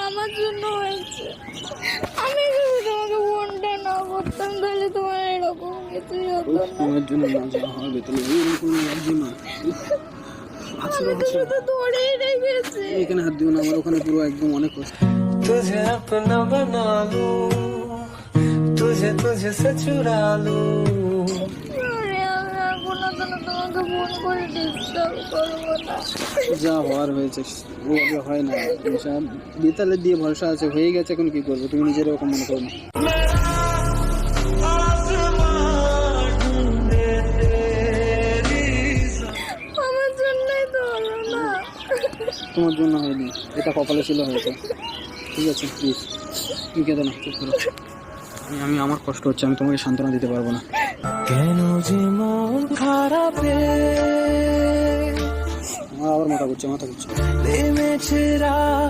আমার জন্য হয়েছে। আমি যদি তোমাকে ফোনটা না করতাম তাহলে তোমার এরকম কিছুই হতো না। তোমার জন্য না যা হবে তুমি এরকম লাগছে না। আমি তো শুধু ধরেই রেখেছি। এখানে হাত দিও না, আমার ওখানে পুরো একদম অনেক কষ্ট। तुझे अपना बना लूं, तुझे तुझे से चुरा लूं। আরে আমি আর কোনোদিনও তোমাকে ফোন করে ডিস্টার্ব করবো না। যা হওয়ার হয়েছে ওভাবে হয় না। বেতালে দিয়ে ভরসা আছে, হয়ে গেছে, এখন কি করবো? তুমি নিজের ওরকম মনে করো না। আমার জন্যই তো হলো না। তোমার জন্য হয়নি, এটা কপালে ছিল হয়েছে। ঠিক আছে প্লিজ, তুমি কেঁদো না, চুপ করো। আমি আমার কষ্ট হচ্ছে, আমি তোমাকে সান্ত্বনা দিতে পারবো না। কেন যে মন খারাপে আমার আবার মাথা ঘুরছে। নেমেছে রাত।